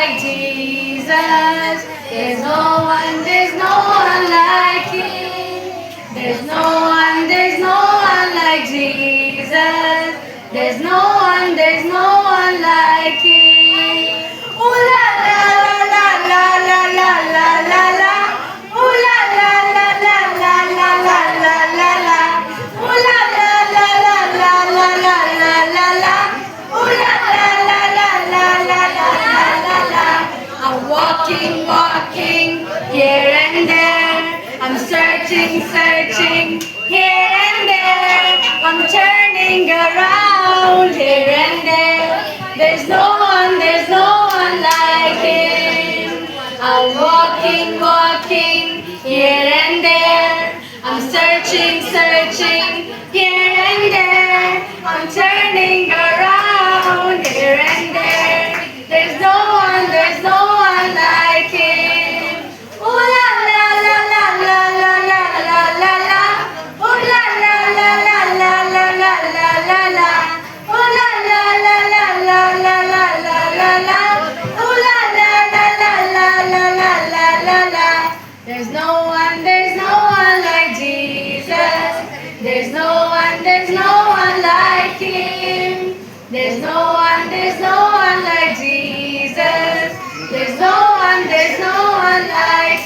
like Jesus. There's no one like Him. There's no one like Jesus. There's no one like Him. Ooh la la la la la la la la la. Ooh la la la la la la la la la la. Ooh la la la la la la la la la la. Ooh la la la la la la la la la. I'm walking, walking here and there. I'm searching, searching here and there. I'm turning around here and there. There's no one like Him. I'm walking, walking here and there. I'm searching, searching here and there. I'm turning around here and there. There's no one like Him. Ooh la la la la la la la la la la. Ooh la la la la la la la la la la. Ooh la la la la la la la la la la. Ooh la la la la la la la la la la. There's no one like Jesus. There's no one like Him. There's no one like Jesus. There's no one like